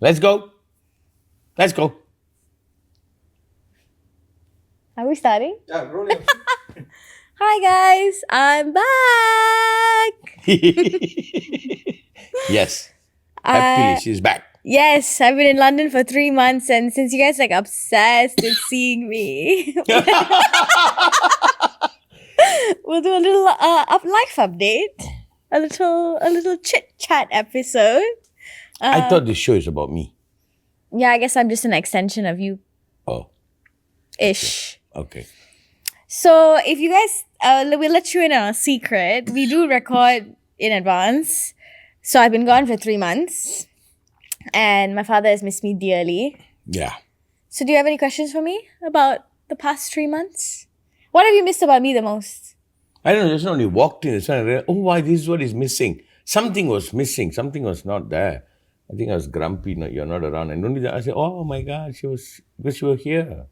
Let's go. Let's go. Are we starting? Yeah, rolling. Hi guys, I'm back. Yes. Happily, she's back. Yes, I've been in London for 3 months, and since you guys are obsessed with seeing me, we'll do a little life update, a little chit chat episode. I thought this show is about me. Yeah, I guess I'm just an extension of you, Oh, ish. okay. So if you guys, we'll let you in on a secret. We do record in advance. So I've been gone for 3 months, and my father has missed me dearly. Yeah. So do you have any questions for me about the past 3 months? What have you missed about me the most? I don't know, just only walked in, I realized, oh, why this is what is missing. Something was missing, something was not there. I think I was grumpy, no, you're not around. And only that I said, oh my God, because you were here.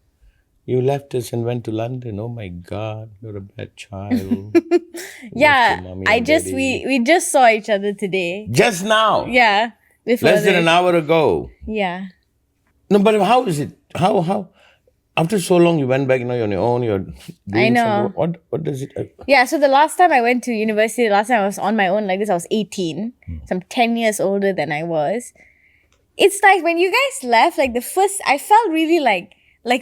You left us and went to London. Oh my God, you're a bad child. Yeah, Mommy I and just daddy. we just saw each other today. Just now. Yeah, before Less than this. an hour ago. Yeah. No, but how is it? How? After so long, you went back. You're on your own. You're doing I know. something. What does it? Yeah, so the last time I went to university, the last time I was on my own like this, I was 18. So I'm 10 years older than I was. It's like when you guys left, like the first, I felt really like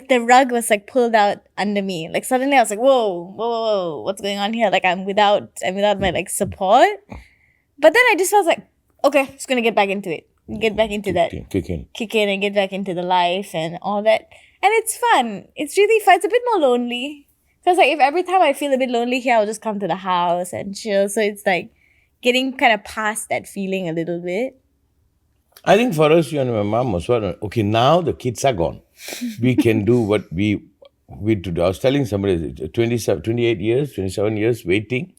the rug was like pulled out under me. Like suddenly I was like, whoa, what's going on here? Like I'm without my like support. But then I just was like, okay, just gonna get back into it. Get back into that. Kick in. Kick in and get back into the life and all that. And it's fun. It's really fun. It's a bit more lonely. Because like if every time I feel a bit lonely here, I'll just come to the house and chill. So it's like getting kind of past that feeling a little bit. I think for us, you and my mom was what? Okay, now the kids are gone. We can do what we do. I was telling somebody, 28 years, 27 years waiting.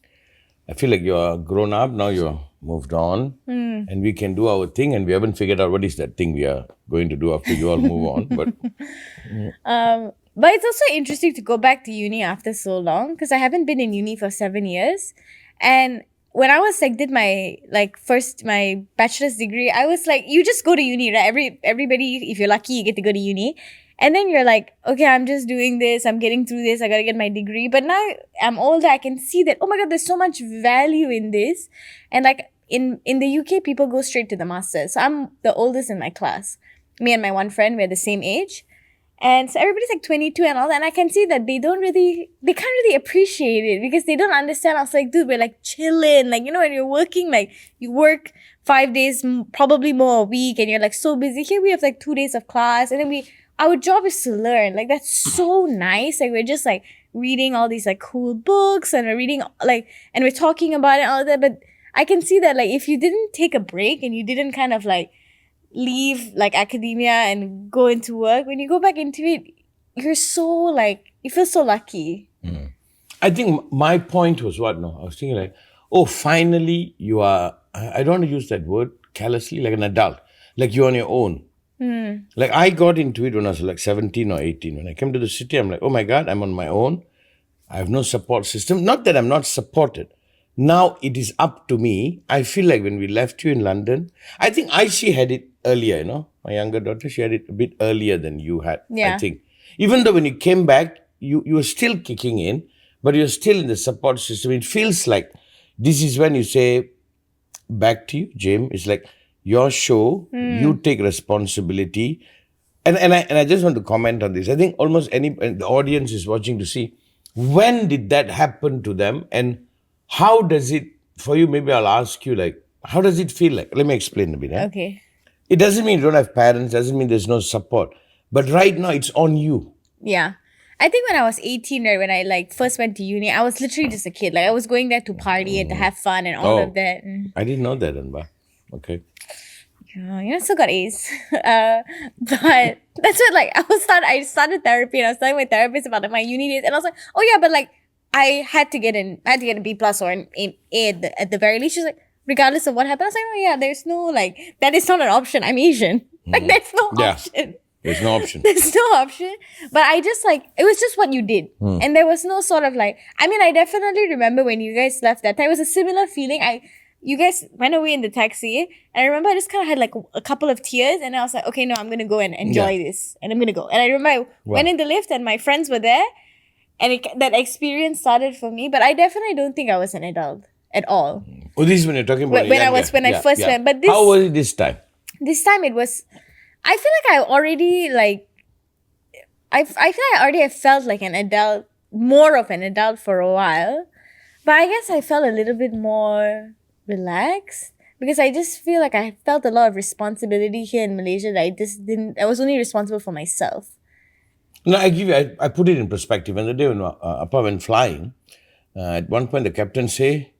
I feel like you're grown up, now you're moved on. And we can do our thing, and we haven't figured out what is that thing we are going to do after you all move on. But But it's also interesting to go back to uni after so long because I haven't been in uni for 7 years. And when I was like did my my bachelor's degree, I was like, you just go to uni, right? Everybody, if you're lucky, you get to go to uni. And then you're like, okay, I'm just doing this, I'm getting through this, I gotta get my degree. But now I'm older, I can see that, oh my God, there's so much value in this. And like in the UK, people go straight to the masters. So I'm the oldest in my class. Me and my one friend, we're the same age. And so everybody's like 22 and all that. And I can see that they can't really appreciate it because they don't understand. I was like, dude, we're like chilling. Like, you know, when you're working, like you work 5 days, probably more a week, and you're like so busy. Here we have like 2 days of class. And then our job is to learn. Like, that's so nice. Like, we're just like reading all these like cool books and we're reading like, and we're talking about it and all that. But I can see that like if you didn't take a break and you didn't kind of like leave like academia and go into work, when you go back into it, you're so like, you feel so lucky. I think my point was what? No, I was thinking like, oh, finally you are, I don't want to use that word callously, like an adult. Like you're on your own. Like I got into it when I was like 17 or 18. When I came to the city, I'm like, oh my God, I'm on my own. I have no support system. Not that I'm not supported. Now it is up to me. I feel like when we left you in London, I think she had it earlier, you know. My younger daughter, she had it a bit earlier than you had, Yeah. I think. Even though when you came back, you were still kicking in, but you're still in the support system. It feels like this is when you say, back to you, Jim, it's like your show, you take responsibility. And I just want to comment on this. I think almost the audience is watching to see when did that happen to them and how does it, for you, maybe I'll ask you like, how does it feel like? Let me explain a bit. Okay. It doesn't mean you don't have parents, doesn't mean there's no support. But right now it's on you. Yeah. I think when I was 18, right, when I like first went to uni, I was literally just a kid. Like I was going there to party and to have fun and all of that. I didn't know that, Anba. Okay. Yeah, you know, still got A's. But that's what like I started therapy and I was telling my therapist about like, my uni days and I was like, oh yeah, but like I had to get a B plus or an A at the very least. She's like, regardless of what happened, I was like, oh yeah, there's no like, that is not an option. I'm Asian. Like there's no option. There's no option. There's no option. But I just like, it was just what you did. And there was no sort of like, I mean, I definitely remember when you guys left that time. It was a similar feeling. you guys went away in the taxi, and I remember I just kind of had like a couple of tears, and I was like, okay, no, I'm gonna go and enjoy this, and I'm gonna go. And I remember I went in the lift, and my friends were there, and that experience started for me. But I definitely don't think I was an adult at all. Oh, this is when you're talking about When I first went. But how was it this time? This time it was, I feel like I already like, I feel like I already have felt like an adult, more of an adult for a while. But I guess I felt a little bit more relaxed because I just feel like I felt a lot of responsibility here in Malaysia that I was only responsible for myself. No, I put it in perspective. When the day when Appa went flying, at one point the captain say,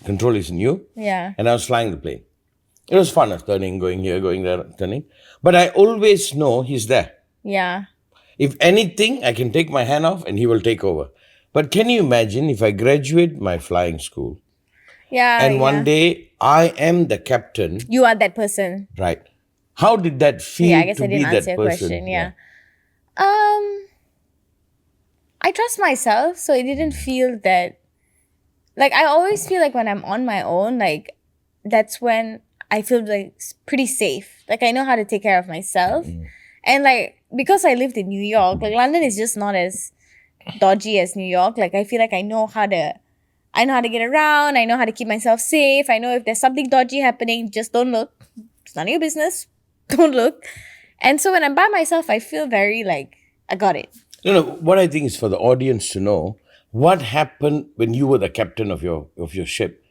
control is in you. Yeah. And I was flying the plane. It was fun, turning, going here, going there, turning. But I always know he's there. Yeah. If anything, I can take my hand off and he will take over. But can you imagine if I graduate my flying school Yeah. and one day I am the captain? You are that person. Right. How did that feel Yeah, I guess to I be didn't that answer your person? question. Yeah. I trust myself, so it didn't feel that. Like, I always feel like when I'm on my own, like, that's when I feel like pretty safe. Like, I know how to take care of myself. And, like, because I lived in New York, like, London is just not as dodgy as New York. Like, I feel like I know how to get around. I know how to keep myself safe. I know if there's something dodgy happening, just don't look. It's none of your business. Don't look. And so when I'm by myself, I feel very like, I got it. What I think is for the audience to know, what happened when you were the captain of your ship.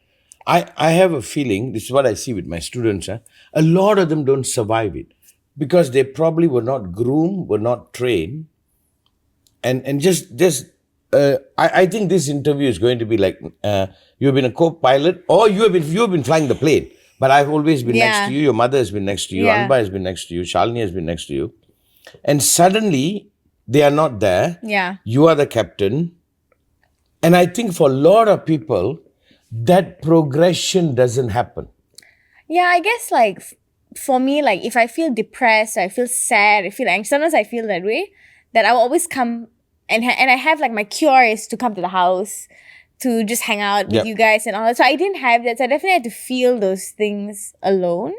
I have a feeling, this is what I see with my students, a lot of them don't survive it because they probably were not groomed, were not trained. And I think this interview is going to be like, you've been a co-pilot or you've been flying the plane. But I've always been next to you. Your mother has been next to you. Anba has been next to you. Shalini has been next to you. And suddenly, they are not there. Yeah. You are the captain. And I think for a lot of people, that progression doesn't happen. Yeah, I guess like for me, like if I feel depressed, I feel sad, I feel anxious, sometimes I feel that way, that I will always come and I have like my cure is to come to the house, to just hang out with you guys and all that. So I didn't have that. So I definitely had to feel those things alone.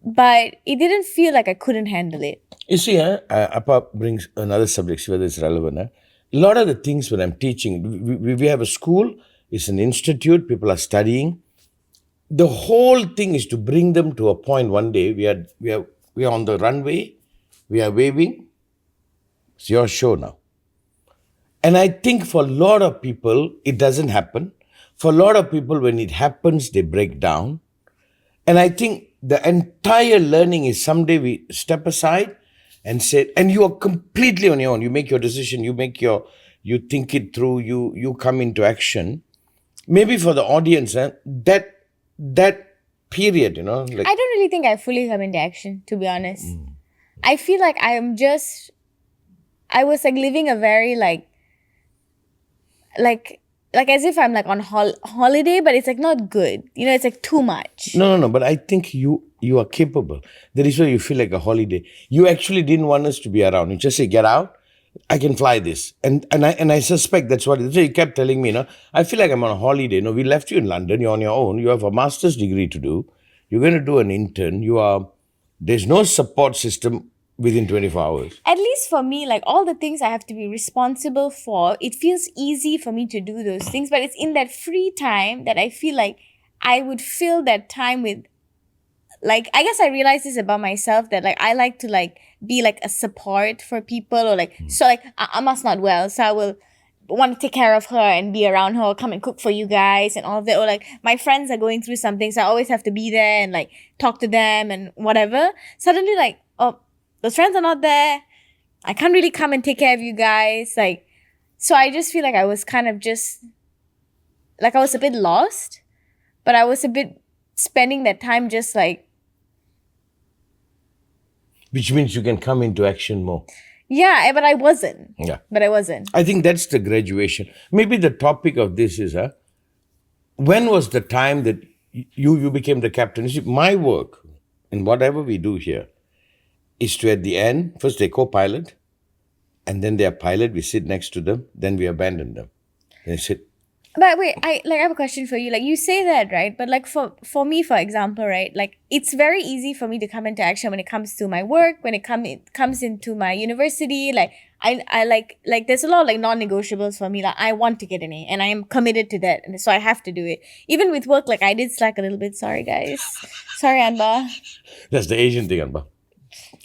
But it didn't feel like I couldn't handle it. You see, Appa brings another subject, see whether it's relevant. A lot of the things when I'm teaching, we have a school, it's an institute, people are studying. The whole thing is to bring them to a point one day, we are on the runway, we are waving, it's your show now. And I think for a lot of people, it doesn't happen. For a lot of people, when it happens, they break down. And I think the entire learning is someday we step aside and say, and you are completely on your own. You make your decision, you think it through, you come into action. Maybe for the audience, that period, like, I don't really think I fully come into action, to be honest. I feel like I was like living a very like as if I'm like on holiday, but it's like not good. It's like too much. No, but I think you are capable. That is why you feel like a holiday. You actually didn't want us to be around. You just say, get out, I can fly this. And I suspect that's what it is. So you kept telling me, I feel like I'm on a holiday. We left you in London, you're on your own, you have a master's degree to do, you're going to do an intern, there's no support system within 24 hours. At least for me, like all the things I have to be responsible for, it feels easy for me to do those things. But it's in that free time that I feel like I would fill that time with, like, I guess I realized this about myself, that like I like to like be like a support for people, or like, so like Amma's not well, so I will want to take care of her and be around her, come and cook for you guys and all of that. Or like my friends are going through something, so I always have to be there and like talk to them and whatever. Suddenly like, oh, those friends are not there. I can't really come and take care of you guys. Like, so I just feel like I was kind of just, like I was a bit lost, but I was a bit spending that time just like. Which means you can come into action more. Yeah, but I wasn't. Yeah. But I wasn't. I think that's the graduation. Maybe the topic of this is, when was the time that you became the captain? You see, my work and whatever we do here is to, at the end, first they co-pilot, and then they are pilot, we sit next to them, then we abandon them. They sit, But wait, I have a question for you. Like, you say that, right? But like for me, for example, right? Like, it's very easy for me to come into action when it comes to my work, when it comes into my university. Like, I like there's a lot of like non-negotiables for me. Like, I want to get an A and I am committed to that. And so I have to do it. Even with work, like I did slack a little bit. Sorry guys. Sorry, Anba. That's the Asian thing, Anba.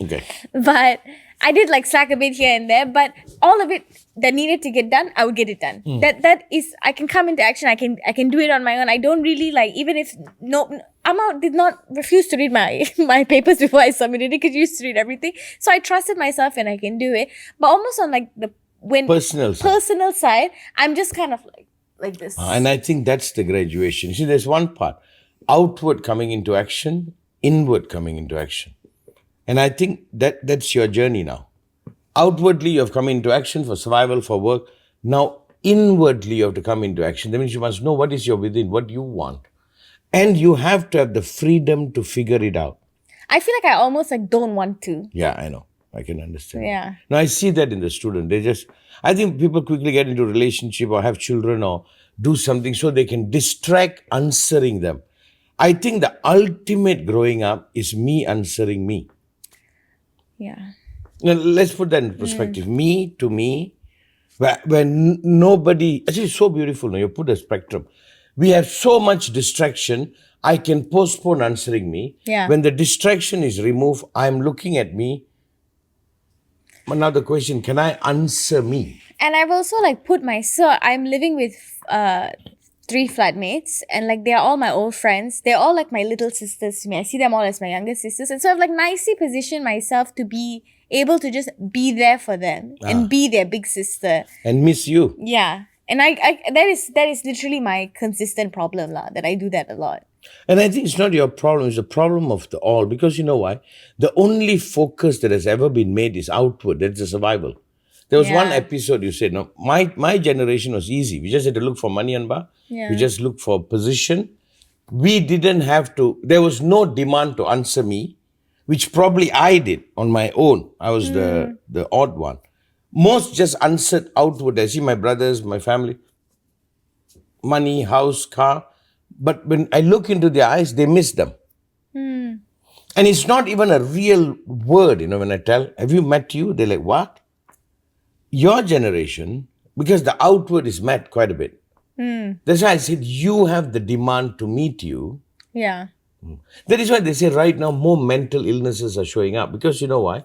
Okay. But I did like slack a bit here and there, but all of it that needed to get done, I would get it done. That is, I can come into action. I can do it on my own. I don't really like, even if Amma did not refuse to read my my papers before I submitted it because you used to read everything. So I trusted myself and I can do it. But almost on like the Personal side, I'm just kind of like this. And I think that's the graduation. See, there's one part. Outward coming into action, inward coming into action. And I think that's your journey now. Outwardly, you have come into action for survival, for work. Now, inwardly, you have to come into action. That means you must know what is your within, what you want. And you have to have the freedom to figure it out. I feel like I almost like don't want to. Yeah, I know. I can understand. Yeah. Now, I see that in the student. I think people quickly get into a relationship or have children or do something so they can distract answering them. I think the ultimate growing up is me answering me. Yeah. Now, let's put that in perspective. Me to me, when nobody, actually it's so beautiful now, you put a spectrum. We have so much distraction, I can postpone answering me. Yeah. When the distraction is removed, I'm looking at me. Another question, can I answer me? And I've also like so I'm living with 3 flatmates and like they're all my old friends. They're all like my little sisters to me. I see them all as my younger sisters. And so I've like nicely positioned myself to be able to just be there for them and be their big sister. And miss you. Yeah. And I that is literally my consistent problem that I do that a lot. And I think it's not your problem, it's the problem of the all. Because you know why? The only focus that has ever been made is outward. That's the survival. There was one episode you said, no, my generation was easy. We just had to look for money and bar. Yeah. We just looked for position. We didn't have to, there was no demand to answer me, which probably I did on my own. I was the odd one. Most just answered outward. I see my brothers, my family, money, house, car. But when I look into their eyes, they miss them. And it's not even a real word, when I tell, have you met you? They're like, what? Your generation, because the outward is met quite a bit. That's why I said you have the demand to meet you. Yeah. That is why they say right now more mental illnesses are showing up. Because you know why?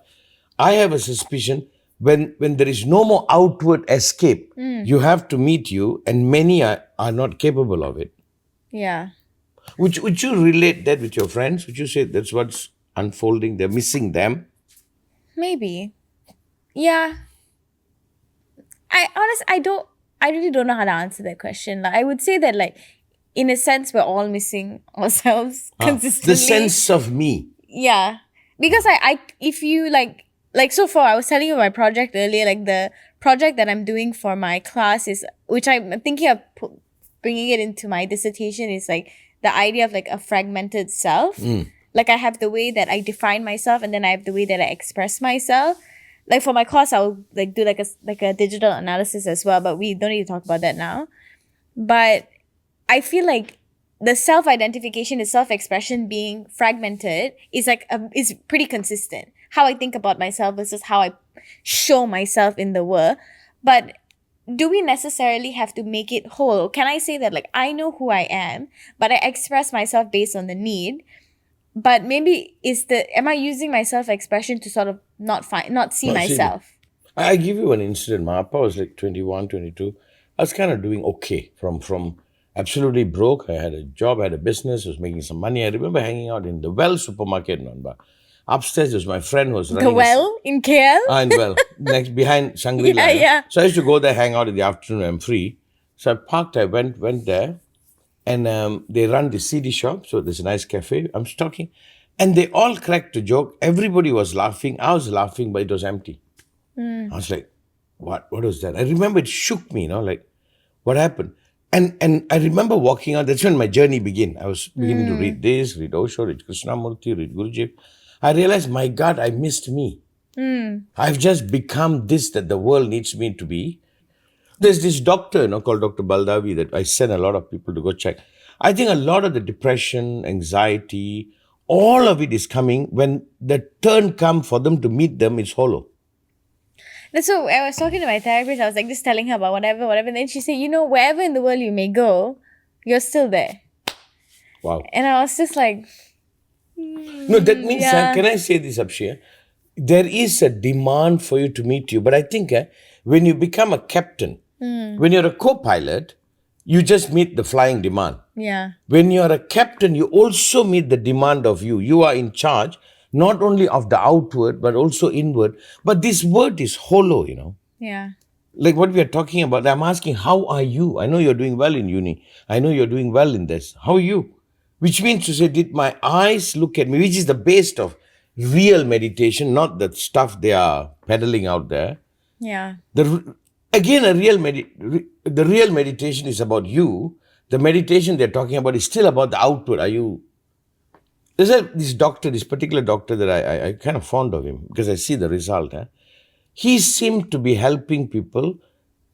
I have a suspicion when there is no more outward escape, you have to meet you, and many are not capable of it. Yeah. Would you relate that with your friends? Would you say that's what's unfolding? They're missing them? Maybe. Yeah. I really don't know how to answer that question. Like, I would say that like, in a sense, we're all missing ourselves consistently. The sense of me. Yeah. Because if you like so far, I was telling you my project earlier, like the project that I'm doing for my class is, which I'm thinking of bringing it into my dissertation, is like the idea of like a fragmented self. Like I have the way that I define myself and then I have the way that I express myself. Like for my course, I'll like do like a digital analysis as well, but we don't need to talk about that now. But I feel like the self-identification, the self-expression being fragmented is is pretty consistent. How I think about myself versus how I show myself in the world. But do we necessarily have to make it whole? Can I say that like I know who I am, but I express myself based on the need? But maybe am I using my self-expression to sort of not see myself? I give you an incident. My Appa was like 21, 22. I was kind of doing okay from absolutely broke. I had a job, I had a business, I was making some money. I remember hanging out in the Well supermarket in Anba. Upstairs was my friend who was running. The Well in KL? In Well, next behind Shangri-La. Yeah. So I used to go there, hang out in the afternoon when I'm free. So I parked, I went there. And they run the CD shop, so there's a nice cafe. I'm talking. And they all cracked a joke. Everybody was laughing. I was laughing, but it was empty. I was like, what? What was that? I remember it shook me, like, what happened? And I remember walking out. That's when my journey began. I was beginning to read this, read Osho, read Krishnamurti, read Guruji. I realized, my God, I missed me. I've just become this that the world needs me to be. There's this doctor, called Dr. Baldavi that I send a lot of people to go check. I think a lot of the depression, anxiety, all of it is coming when the turn come for them to meet them, it's hollow. That's so I was talking to my therapist. I was like just telling her about whatever. And then she said, wherever in the world you may go, you're still there. Wow. And I was just like, No, that means, can I say this, Apshy? There is a demand for you to meet you. But I think when you become a captain, when you're a co-pilot, you just meet the flying demand. yeah, When you're a captain, you also meet the demand of you. You are in charge, not only of the outward, but also inward. But this word is hollow, yeah, Like what we are talking about. I'm asking, how are you? I know you're doing well in uni. I know you're doing well in this. How are you? Which means to say, did my eyes look at me? Which is the base of real meditation, not the stuff they are peddling out there. yeah, Again, the real meditation is about you. The meditation they're talking about is still about the outward. Are you? There's this particular doctor that I kind of fond of him because I see the result. He seemed to be helping people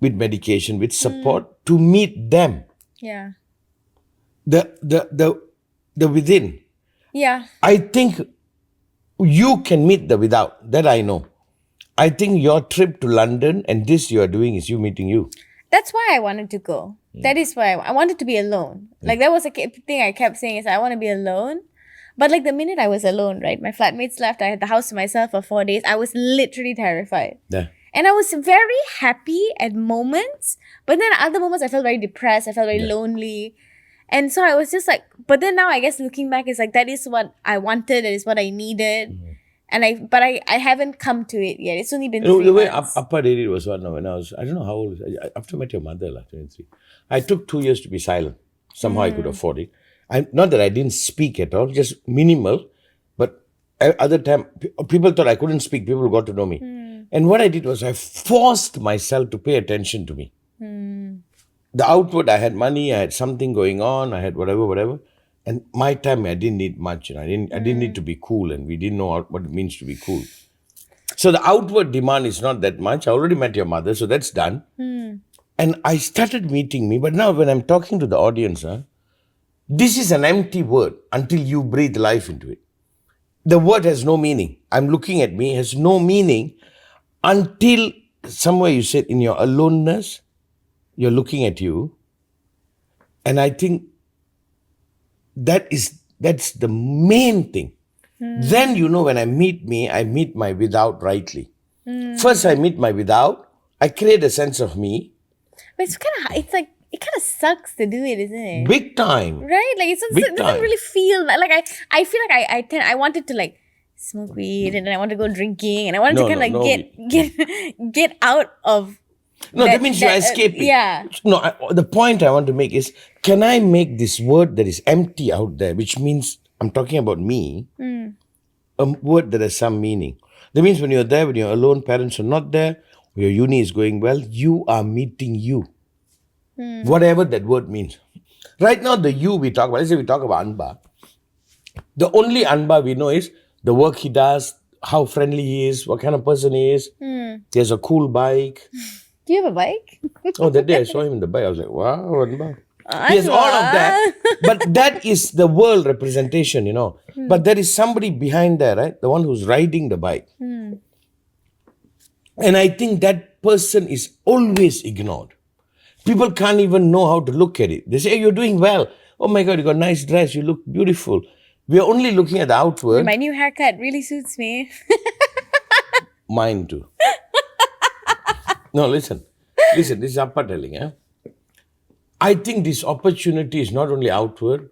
with medication, with support to meet them. yeah, The within. yeah. I think you can meet the without. That I know. I think your trip to London and this you are doing is you meeting you. That's why I wanted to go. That is why I wanted to be alone. Like that was a thing I kept saying is I want to be alone. But like the minute I was alone, right? My flatmates left. I had the house to myself for 4 days. I was literally terrified. Yeah. And I was very happy at moments. But then at other moments I felt very depressed. I felt very lonely. And so I was just like, but then now I guess looking back, it's like that is what I wanted. That is what I needed. And I haven't come to it yet. It's only been 3 The way months. Appa did it was when I was, I don't know how old, after I met your mother, 23. I took 2 years to be silent. Somehow I could afford it. Not that I didn't speak at all, just minimal. But other time, people thought I couldn't speak. People got to know me. And what I did was I forced myself to pay attention to me. The outward, I had money, I had something going on, I had whatever. And my time, I didn't need much. I didn't need to be cool, and we didn't know what it means to be cool. So the outward demand is not that much. I already met your mother, so that's done. And I started meeting me, but now when I'm talking to the audience, this is an empty word until you breathe life into it. The word has no meaning. I'm looking at me, has no meaning until somewhere you said in your aloneness, you're looking at you. And I think that's the main thing. Then when I meet me, I meet my without rightly. First I meet my without, I create a sense of me. But it's like it kind of sucks to do it, isn't it? Big time. Right? Like it doesn't really feel like I feel like I wanted to like smoke weed and then I want to go drinking and I wanted to kind of get out of. No, that means you are escaping. Yeah. No, the point I want to make is, can I make this word that is empty out there, which means I'm talking about me, a word that has some meaning. That means when you're there, when you're alone, parents are not there, your uni is going well, you are meeting you. Whatever that word means. Right now, the you we talk about, let's say we talk about Anba. The only Anba we know is the work he does, how friendly he is, what kind of person he is. He has a cool bike. Do you have a bike? Oh, that day I saw him in the bike. I was like, wow, Anba. He has all of that. But that is the world representation, But there is somebody behind there, right? The one who's riding the bike. And I think that person is always ignored. People can't even know how to look at it. They say, hey, you're doing well. Oh my God, you got a nice dress. You look beautiful. We're only looking at the outward. My new haircut really suits me. Mine too. No, listen. This is Appa telling. I think this opportunity is not only outward.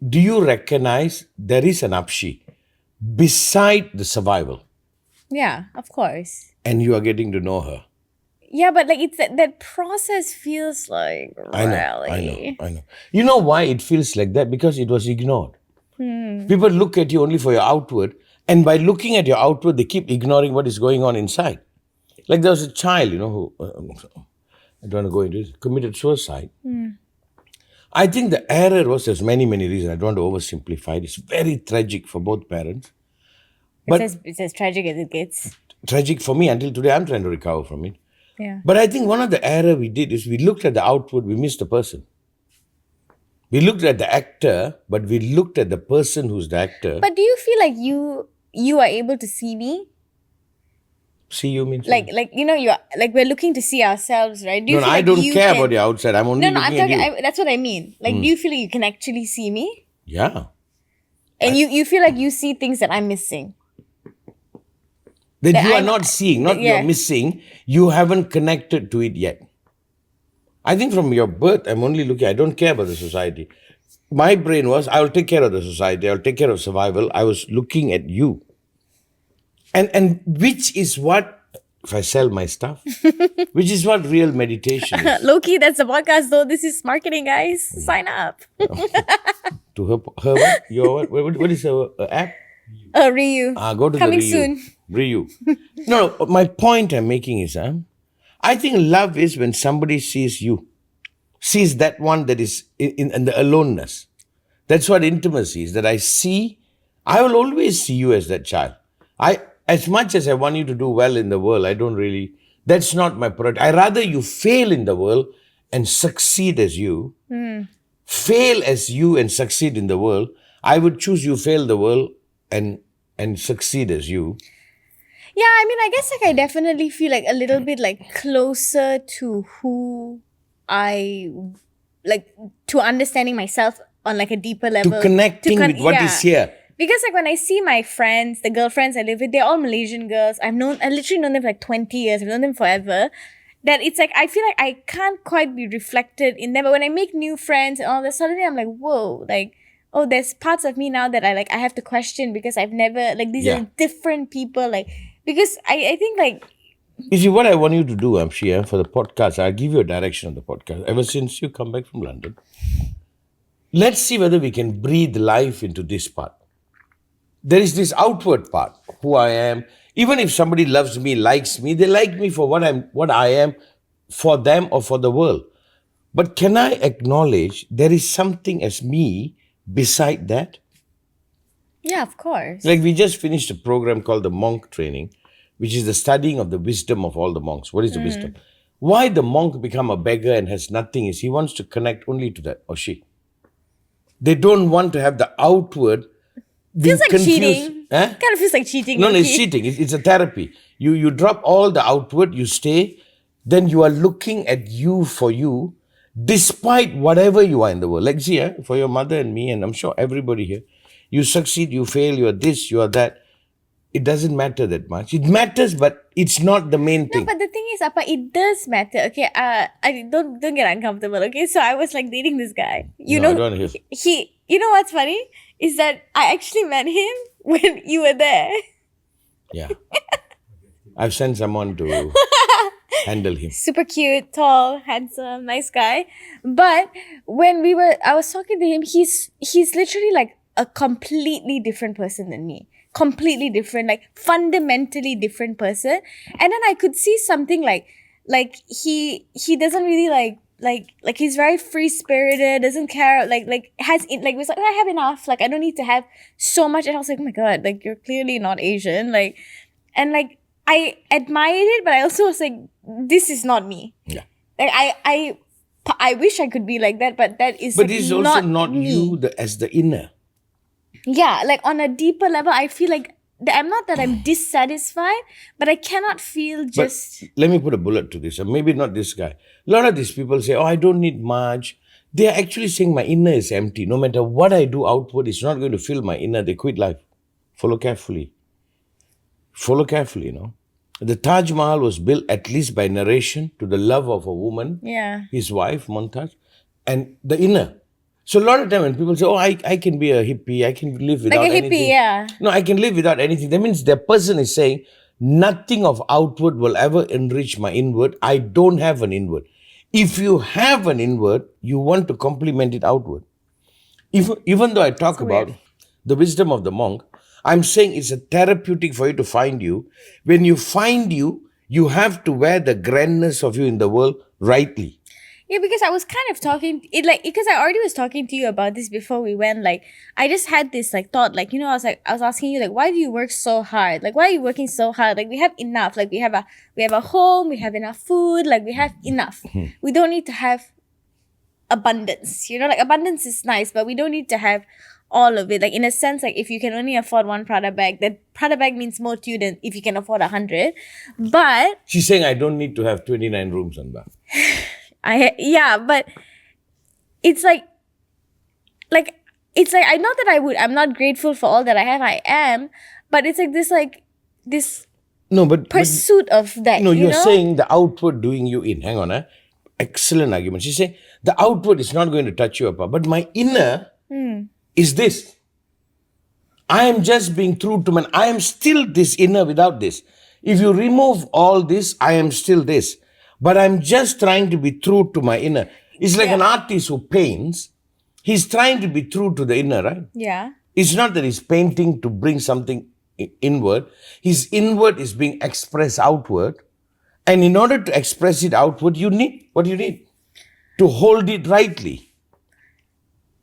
Do you recognize there is an Apshy beside the survival? Yeah, of course. And you are getting to know her. Yeah, but like it's that process feels like I know. You know why it feels like that? Because it was ignored. People look at you only for your outward, and by looking at your outward, they keep ignoring what is going on inside. Like there was a child, who, I don't want to go into it, committed suicide. I think the error was, there's many, many reasons. I don't want to oversimplify it. It's very tragic for both parents. But it's as tragic as it gets. Tragic for me until today, I'm trying to recover from it. Yeah. But I think one of the error we did is we looked at the outward, we missed the person. We looked at the actor, but we looked at the person who's the actor. But do you feel like you are able to see me? See you means Like you're like we're looking to see ourselves, right? Do you no, feel I like don't you care can- about the outside. I'm only No, I'm looking at talking. you. That's what I mean. Like, do you feel like you can actually see me? Yeah. And you feel like you see things that I'm missing. That That you are I'm- not seeing, not yeah. you're missing. You haven't connected to it yet. I think from your birth, I'm only looking, I don't care about the society. My brain was, I will take care of the society, I'll take care of survival. I was looking at you. And which is what, if I sell my stuff, which is what real meditation is. Loki, that's a podcast though. This is marketing, guys. Sign up. To her what? Your what is her app? Ryu. Go to Coming the Ryu. soon. Ryu. No, my point I'm making is, I think love is when somebody sees you, sees that one that is in the aloneness. That's what intimacy is, that I will always see you as that child. As much as I want you to do well in the world, that's not my priority. I rather you fail in the world and succeed as you. Fail as you and succeed in the world. I would choose you fail the world and succeed as you. Yeah, I mean, I guess like I definitely feel like a little bit like closer to who I like, to understanding myself on like a deeper level. To connecting with what is here. Because like when I see my friends, the girlfriends I live with, they're all Malaysian girls. I literally known them for like 20 years. I've known them forever. That it's like, I feel like I can't quite be reflected in them. But when I make new friends and all that, suddenly I'm like, whoa, like, oh, there's parts of me now that I have to question because I've never, like, these are different people. Like, because I think like, You see, what I want you to do, Apshy, for the podcast, I'll give you a direction on the podcast. Ever since you come back from London, let's see whether we can breathe life into this part. There is this outward part, who I am. Even if somebody loves me, likes me, they like me for what I am, for them or for the world. But can I acknowledge there is something as me beside that? yeah, of course. Like we just finished a program called the Monk Training, which is the studying of the wisdom of all the monks. What is the wisdom? Why the monk become a beggar and has nothing is he wants to connect only to that, or she. They don't want to have the outward. Feels like confused. cheating. Huh? Kind of feels like cheating. No, it's Loki. cheating. It's a therapy. You drop all the outward, you stay, then you are looking at you for you, despite whatever you are in the world. Like, see, for your mother and me, and I'm sure everybody here, you succeed, you fail, you are this, you are that. It doesn't matter that much. It matters, but it's not the main No, thing. but the thing is, Appa, it does matter. Okay, I don't get uncomfortable. Okay, so I was like dating this guy. You No, I know, don't hear. he. You know what's funny is that I actually met him when you were there. Yeah. I've sent someone to handle him. Super cute, tall, handsome, nice guy. But when I was talking to him. He's literally like a completely different person than me. Completely different, like fundamentally different person. And then I could see something like he doesn't really like he's very free spirited, doesn't care, was like, I have enough, like I don't need to have so much. And I was like, oh my god, like you're clearly not Asian, like, and like I admired it, but I also was like, this is not me. Yeah. Like I wish I could be like that, but that is But it's also not me. you as the inner. Yeah, like on a deeper level, I feel like I'm not that I'm dissatisfied, but I cannot feel just. But let me put a bullet to this. Maybe not this guy. A lot of these people say, oh, I don't need much. They are actually saying my inner is empty. No matter what I do outward, it's not going to fill my inner. They quit life. Follow carefully. Follow carefully, you know. The Taj Mahal was built at least by narration to the love of a woman, Yeah. his wife, Mumtaz, and the inner. So a lot of time when people say, oh, I can be a hippie, I can live without Like a hippie, anything. yeah. No, I can live without anything. That means the person is saying, nothing of outward will ever enrich my inward. I don't have an inward. If you have an inward, you want to complement it outward. Even though I talk about the wisdom of the monk, I'm saying it's a therapeutic for you to find you. When you find you, you have to wear the grandness of you in the world rightly. Yeah, because I was kind of talking it like because I already was talking to you about this before we went. Like, I just had this like thought, like, I was asking you like, why do you work so hard? Like, why are you working so hard? Like, we have enough. Like, we have a home, we have enough food, like we have enough. We don't need to have abundance. Like abundance is nice, but we don't need to have all of it. Like in a sense, like if you can only afford one Prada bag, that Prada bag means more to you than if you can afford 100. But She's saying I don't need to have 29 rooms, Anba. but it's like I know that I'm not grateful for all that I have. I am, but it's like this No, but pursuit of that. no, you you're know? saying the outward doing you in. Hang on, excellent argument. She's saying the outward is not going to touch you apart, but my inner is this. I am just being true to man. I am still this inner without this. If you remove all this, I am still this. But I'm just trying to be true to my inner. It's like an artist who paints. He's trying to be true to the inner, right? Yeah. It's not that he's painting to bring something inward. His inward is being expressed outward. And in order to express it outward, you need what you need to hold it rightly.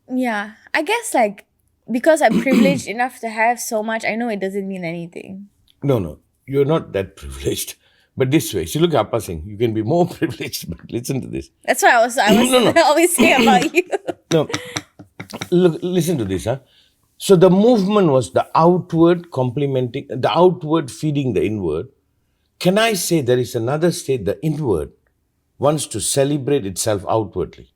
Yeah. I guess like because I'm privileged enough to have so much, I know it doesn't mean anything. No, you're not that privileged. But this way, see, look at Appa Singh. You can be more privileged, but listen to this. That's what I was No. always saying about you. No, look, listen to this, So the movement was the outward complementing, the outward feeding the inward. Can I say there is another state, the inward wants to celebrate itself outwardly?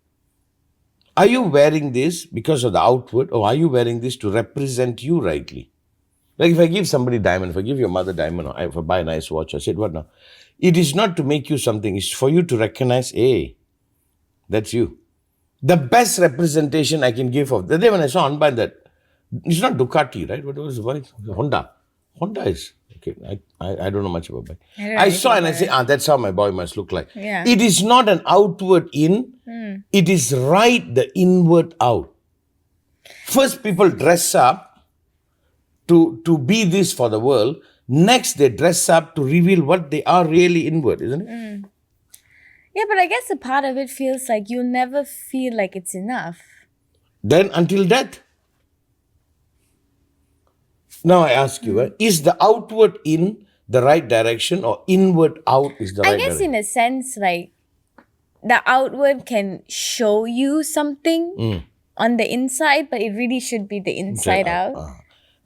Are you wearing this because of the outward, or are you wearing this to represent you rightly? Like if I give somebody diamond, if I give your mother diamond, or if I buy a nice watch, I said, what now? It is not to make you something, it's for you to recognize, hey, that's you. The best representation I can give of the day when I saw unbind that, it's not Ducati, right? What was it? Honda. Honda is, okay, I don't know much about bike. I saw and I say, that's how my boy must look like. Yeah. It is not an outward in, it is right the inward out. First people dress up to be this for the world. Next, they dress up to reveal what they are really inward, isn't it? Yeah, but I guess a part of it feels like you'll never feel like it's enough. Then until death. Now I ask you, is the outward in the right direction or inward out is the right I guess direction? in a sense, like the outward can show you something on the inside, but it really should be the inside out.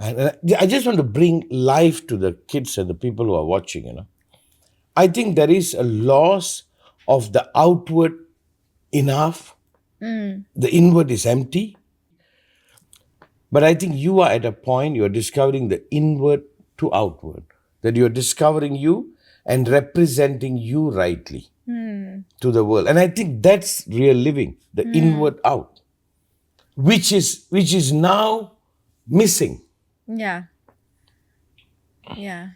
And I just want to bring life to the kids and the people who are watching, I think there is a loss of the outward enough. The inward is empty. But I think you are at a point, you are discovering the inward to outward. That you are discovering you and representing you rightly to the world. And I think that's real living, the inward out, which is now missing. Yeah. Yeah.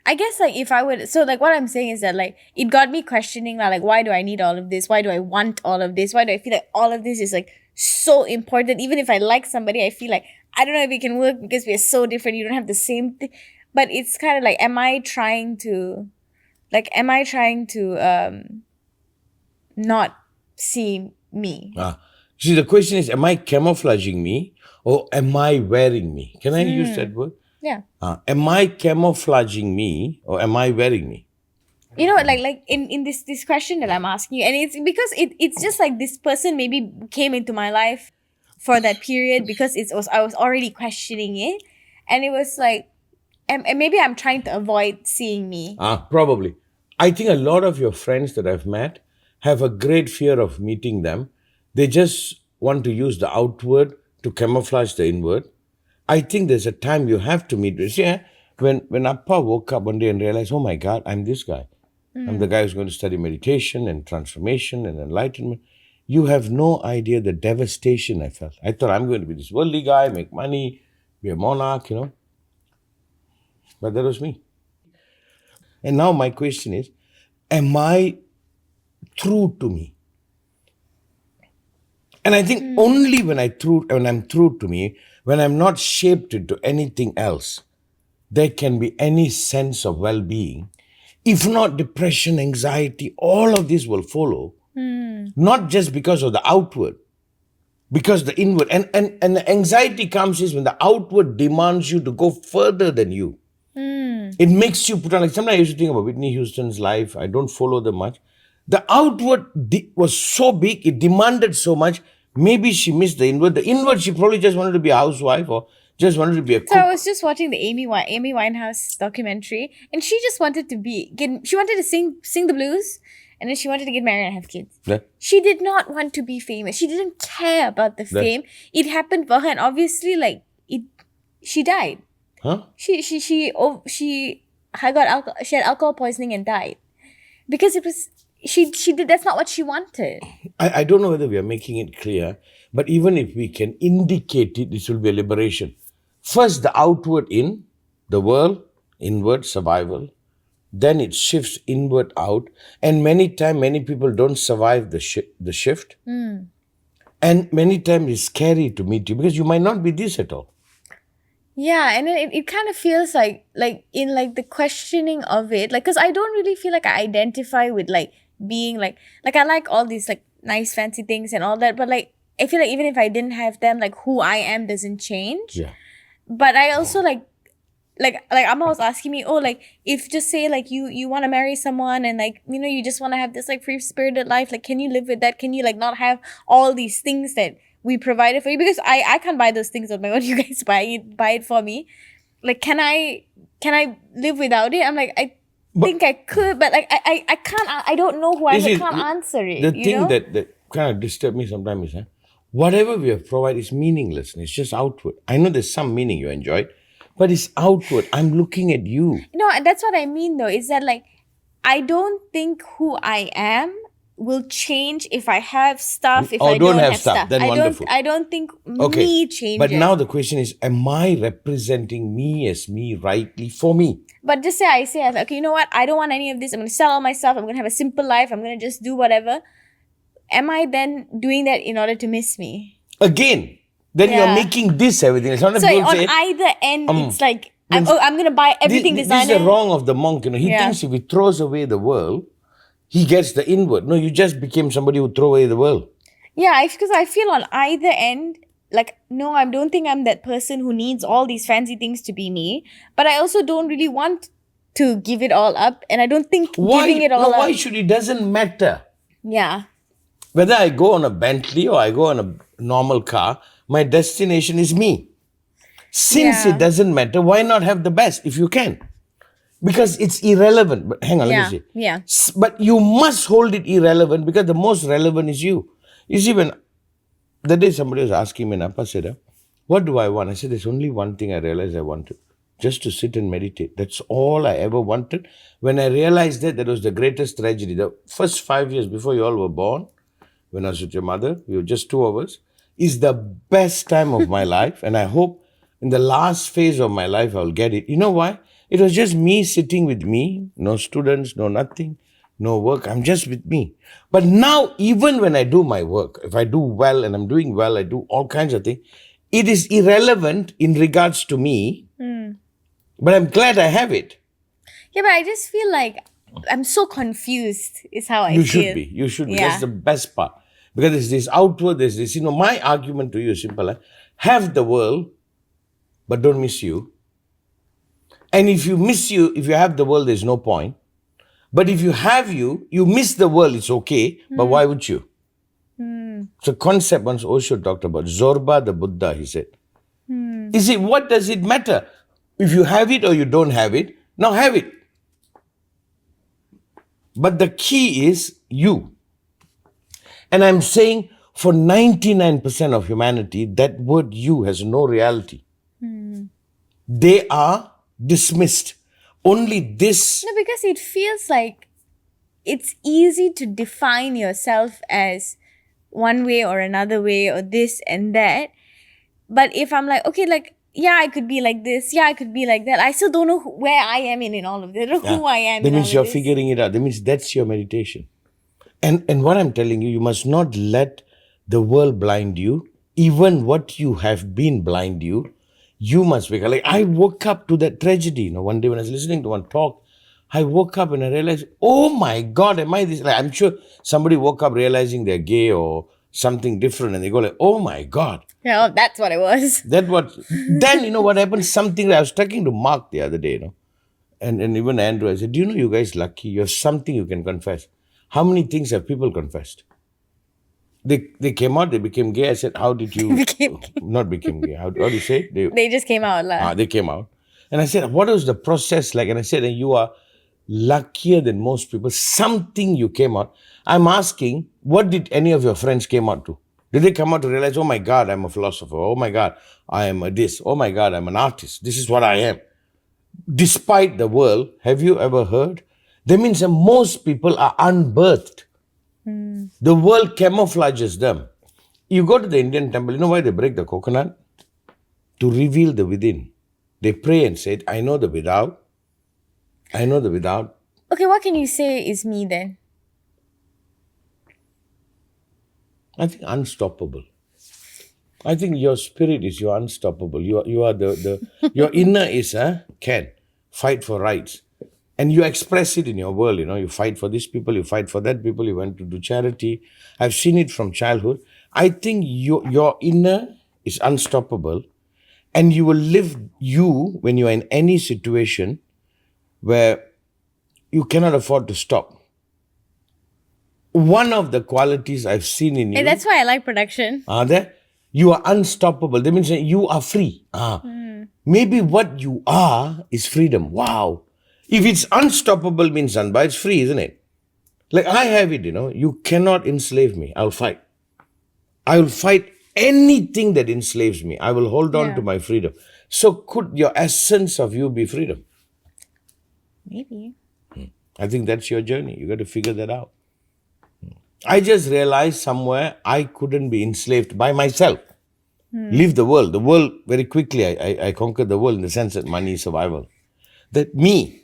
I guess like if I would, so like what I'm saying is that like it got me questioning like why do I need all of this? Why do I want all of this? Why do I feel like all of this is like so important? Even if I like somebody, I feel like I don't know if it can work because we are so different. You don't have the same thing. But it's kind of like, am I trying to not see me? See, the question is, am I camouflaging me or am I wearing me? Can I use that word? Yeah. Am I camouflaging me or am I wearing me? You know, like in this question that I'm asking you, and it's because it's just like this person maybe came into my life for that period because I was already questioning it, and it was like, and maybe I'm trying to avoid seeing me. Probably. I think a lot of your friends that I've met have a great fear of meeting them. They just want to use the outward to camouflage the inward. I think there's a time you have to meet. See, when Appa woke up one day and realized, oh my God, I'm this guy. I'm the guy who's going to study meditation and transformation and enlightenment. You have no idea the devastation I felt. I thought I'm going to be this worldly guy, make money, be a monarch, But that was me. And now my question is, am I true to me? And I think only when I'm true to me, when I'm not shaped into anything else, there can be any sense of well-being. If not depression, anxiety, all of this will follow. Not just because of the outward, because the inward. And the anxiety comes is when the outward demands you to go further than you. It makes you put on, like sometimes I used to think about Whitney Houston's life. I don't follow them much. The outward was so big, it demanded so much. Maybe she missed the inward. The inward, she probably just wanted to be a housewife or just wanted to be a cook. So I was just watching the Amy Winehouse documentary, and she just wanted to she wanted to sing the blues, and then she wanted to get married and have kids. Yeah. She did not want to be famous. She didn't care about the fame. It happened for her, and obviously, she died. Huh? She had alcohol poisoning and died because it was she did. That's not what she wanted. I don't know whether we are making it clear, but even if we can indicate it, this will be a liberation. First, the outward in, the world, inward, survival. Then it shifts inward out. And many people don't survive the shift. And many times it's scary to meet you because you might not be this at all. Yeah, and then it kind of feels like in the questioning of it, because I don't really feel like I identify with being I like all these nice fancy things and all that, but I feel like even if I didn't have them, who I am doesn't change. Yeah. But I also like Amma was asking me, if just say you want to marry someone and you just want to have this free spirited life, can you live with that? Can you not have all these things that we provided for you? Because I can't buy those things on my own. You guys buy it for me. Can I live without it? I'm I think I could, but I can't. I don't know who I can't answer it. The thing that kind of disturbs me sometimes is whatever we have provided is meaningless. And it's just outward. I know there's some meaning you enjoyed, but it's outward. I'm looking at you. No, that's what I mean though. Is that I don't think who I am will change if I have stuff, if I don't have stuff. Then wonderful. I don't think me changes. But now the question is, am I representing me as me rightly for me? But just say I say, okay, you know what? I don't want any of this. I'm going to sell all my stuff. I'm going to have a simple life. I'm going to just do whatever. Am I then doing that in order to miss me? Again, then you're making this everything. It's not so on either end, it's I'm going to buy everything designer. This is the wrong of the monk. He thinks if he throws away the world, he gets the inward. No, you just became somebody who threw away the world. Yeah, because I feel on either end, no, I don't think I'm that person who needs all these fancy things to be me. But I also don't really want to give it all up. And I don't think giving it all up. Why should it? Doesn't matter. Yeah. Whether I go on a Bentley or I go on a normal car, my destination is me. Since it doesn't matter, why not have the best if you can? Because it's irrelevant. But hang on, let me see. Yeah. But you must hold it irrelevant because the most relevant is you. You see, when the day somebody was asking me, Appa said, what do I want? I said, there's only one thing I realized I wanted. Just to sit and meditate. That's all I ever wanted. When I realized that was the greatest tragedy. The first 5 years before you all were born, when I was with your mother, we were just 2 hours, is the best time of my life. And I hope in the last phase of my life, I'll get it. You know why? It was just me sitting with me, no students, no nothing, no work. I'm just with me. But now, even when I do my work, if I do well and I'm doing well, I do all kinds of things, it is irrelevant in regards to me. But I'm glad I have it. Yeah, but I just feel I'm so confused is how I feel. You should be. That's the best part. Because there's this outward, there's this, my argument to you is simple. Have the world, but don't miss you. And if you have the world, there's no point. But if you have you miss the world, it's okay. But why would you? It's a concept once Osho talked about. Zorba the Buddha, he said. You see, what does it matter? If you have it or you don't have it, now have it. But the key is you. And I'm saying for 99% of humanity, that word you has no reality. They are dismissed. Only this. No, because it feels like it's easy to define yourself as one way or another way or this and that. But if I'm I could be like this, I could be like that, I still don't know where I am in all of this. I don't know who I am. That means you're figuring it out. That means that's your meditation. And what I'm telling you, you must not let the world blind you. Even what you have been blind you. You must wake up. I woke up to that tragedy. One day when I was listening to one talk, I woke up and I realized, oh my God, am I this? Like, I'm sure somebody woke up realizing they're gay or something different, and they go like, oh my God. Yeah, that's what it was. Then, you know what happened? Something, I was talking to Mark the other day, you know, and even Andrew, I said, do you know you guys lucky? You have something you can confess. How many things have people confessed? They came out, they became gay. I said, how did you, Became not became gay, how do you say it? They just came out lah. They came out. And I said, what was the process like? And I said, you are luckier than most people. Something you came out. I'm asking, what did any of your friends came out to? Did they come out to realize, oh my God, I'm a philosopher. Oh my God, I am a this. Oh my God, I'm an artist. This is what I am. Despite the world, have you ever heard? That means that most people are unbirthed. The world camouflages them. You go to the Indian temple, you know why they break the coconut? To reveal the within. They pray and say, I know the without. I know the without. Okay, what can you say is me then? I think unstoppable. I think your spirit is your unstoppable. You are the your inner is can fight for rights. And you express it in your world, you know, you fight for these people, you fight for that people, you want to do charity. I've seen it from childhood. I think your inner is unstoppable, and you will live you when you are in any situation where you cannot afford to stop. One of the qualities I've seen in you And that's why I like production. are there. You are unstoppable. That means that you are free. Maybe what you are is freedom. Wow. If it's unstoppable means unbound, it's free, isn't it? Like I have it, you know. You cannot enslave me. I'll fight. I will fight anything that enslaves me. I will hold on Yeah. to my freedom. So could your essence of you be freedom? Maybe. I think that's your journey. You got to figure that out. I just realized somewhere I couldn't be enslaved by myself. Leave the world. The world, very quickly, I conquered the world in the sense that money is survival. That me.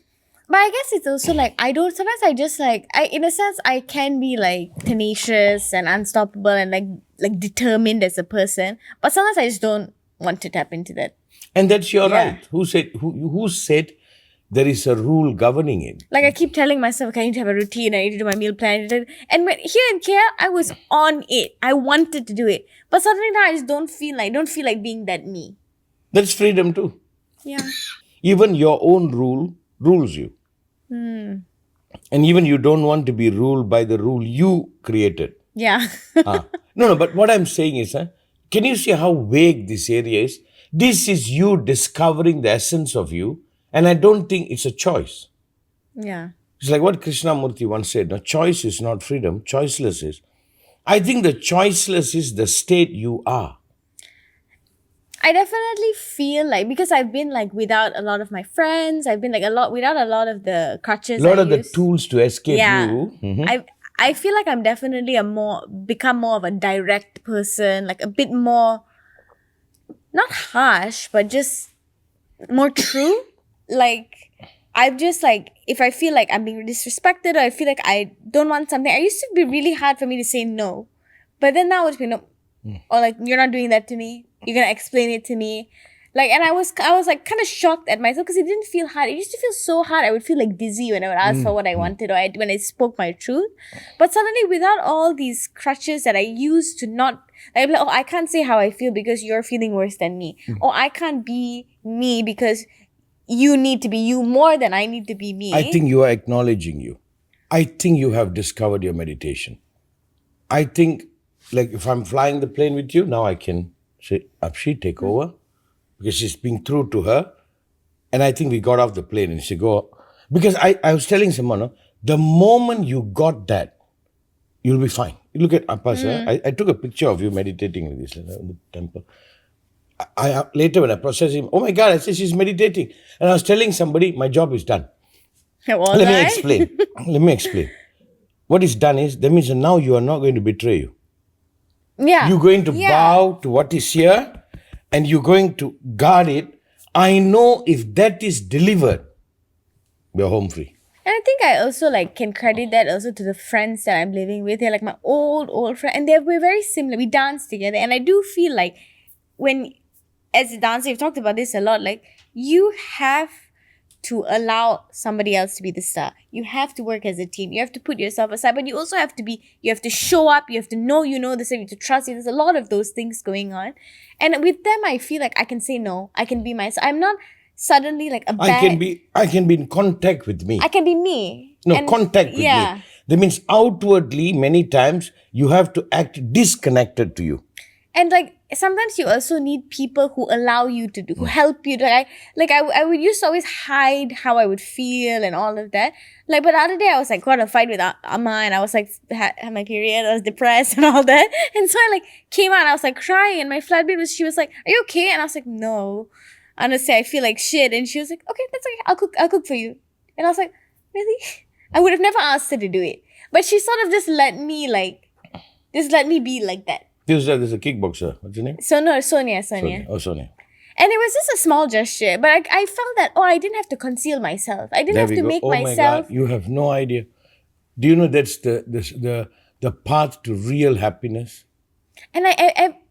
But I guess it's also like sometimes I just like in a sense I can be like tenacious and unstoppable and like determined as a person. But sometimes I just don't want to tap into that. And that's your Yeah. right. Who said there is a rule governing it? Like I keep telling myself, okay, I need to have a routine, I need to do my meal plan. And here in KL, I was on it. I wanted to do it. But suddenly now I just don't feel like being that me. That's freedom too. Yeah. Even your own rule rules you. And even you don't want to be ruled by the rule you created. Yeah. No, but what I'm saying is, can you see how vague this area is? This is you discovering the essence of you, and I don't think it's a choice. Yeah. It's like what Krishnamurti once said, no, choice is not freedom, choiceless is. I think the choiceless is the state you are. I definitely feel like because I've been like without a lot of my friends, I've been like without a lot of the crutches. A lot I of the use. tools to escape Yeah. you. I feel like I'm definitely become more of a direct person, like a bit more not harsh, but just more true. Like I'm just like if I feel like I'm being disrespected or I feel like I don't want something, I used to be really hard for me to say no. But then now it's been no. Or like you're not doing that to me. You're gonna explain it to me. Like and I was like kind of shocked at myself because it didn't feel hard. It used to feel so hard. I would feel like dizzy when I would ask for what I wanted or when I spoke my truth. But suddenly without all these crutches that I used to not like, oh, I can't say how I feel because you're feeling worse than me. Or I can't be me because you need to be you more than I need to be me. I think you are acknowledging you. I think you have discovered your meditation. I think, like, if I'm flying the plane with you, now I can say, Apshy, take over. Because she's being true to her. And I think we got off the plane and she go, because I was telling someone, the moment you got that, you'll be fine. You look at Appa, I took a picture of you meditating like this in the temple. I later when I processed him, oh my God, I said she's meditating. And I was telling somebody, my job is done. Was Let me I? explain. Let me explain. What is done is, that means that now you are not going to betray you. Yeah. You're going to bow to what is here and you're going to guard it. I know if that is delivered, you're home free. And I think I also like can credit that also to the friends that I'm living with. They're like my old friends, and we're very similar. We dance together, and I do feel like when, as a dancer, you've talked about this a lot. Like you have to allow somebody else to be the star. You have to work as a team. You have to put yourself aside, but you also have to you have to show up. You have to know you know this. You have to trust it. There's a lot of those things going on. And with them, I feel like I can say no. I can be myself. I'm not suddenly like a bad... I can be in contact with me. I can be me. No, And contact with me. That means outwardly, many times, you have to act disconnected to you. And like sometimes you also need people who allow you to do, who help you to I would used to always hide how I would feel and all of that. Like, but the other day I was like got a fight with Amma and I was like had my period, I was depressed and all that. And so I like came out and I was like crying and my flatmate she was like, "Are you okay?" And I was like, "No. Honestly, I feel like shit." And she was like, "Okay, that's okay. I'll cook for you." And I was like, "Really?" I would have never asked her to do it. But she sort of just let me be like that. There's a kickboxer. What's her name? Sonia. Oh, Sonia. And it was just a small gesture, but I felt that, I didn't have to conceal myself. I didn't have to make myself... my God, you have no idea. Do you know that's the path to real happiness? And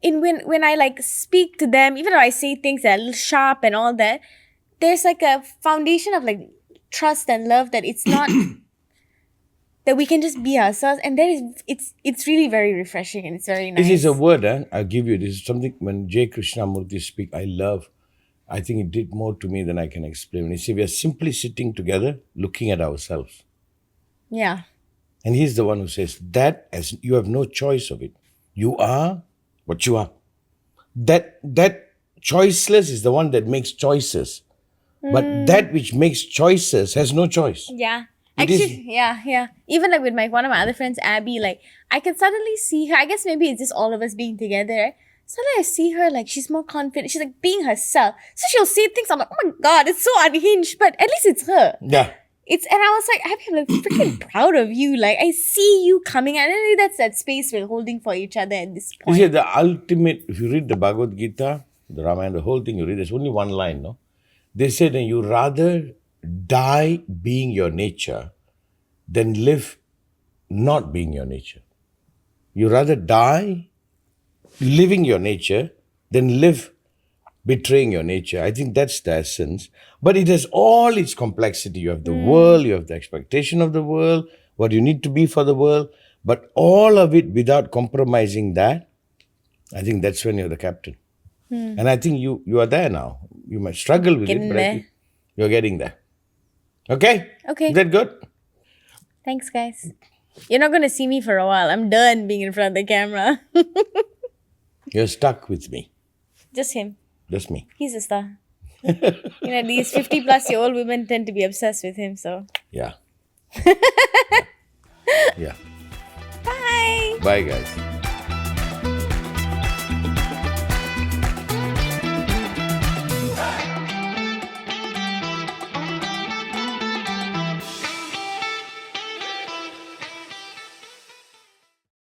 when I like speak to them, even though I say things that are a little sharp and all that, there's like a foundation of like trust and love that it's not... that we can just be ourselves, and it's really very refreshing and it's very nice. This is a word, I'll give you. This is something when J. Krishnamurti speak, I love. I think it did more to me than I can explain. When he said, we are simply sitting together, looking at ourselves. Yeah. And he's the one who says that as you have no choice of it. You are what you are. That choiceless is the one that makes choices. But that which makes choices has no choice. Yeah. Actually, yeah. Even like with one of my other friends, Abby, like I can suddenly see her. I guess maybe it's just all of us being together. Right? Suddenly I see her like she's more confident. She's like being herself. So she'll say things. I'm like, oh my God, it's so unhinged. But at least it's her. Yeah. And I was like, I'm like freaking proud of you. Like I see you coming, and I think that's that space we're holding for each other at this point. You see, the ultimate. If you read the Bhagavad Gita, the Ramayana, the whole thing you read, there's only one line, no? They said, and you rather die being your nature than live not being your nature. You rather die living your nature than live betraying your nature. I think that's the essence. But it has all its complexity. You have the world, you have the expectation of the world, what you need to be for the world. But all of it without compromising that, I think that's when you're the captain. And I think you are there now. You might struggle with it, but I think you're getting there. Okay? Okay. Is that good? Thanks, guys. You're not going to see me for a while. I'm done being in front of the camera. You're stuck with me. Just him. Just me. He's a star. These 50-plus-year-old women tend to be obsessed with him, so... Yeah. Yeah. Bye! Bye, guys.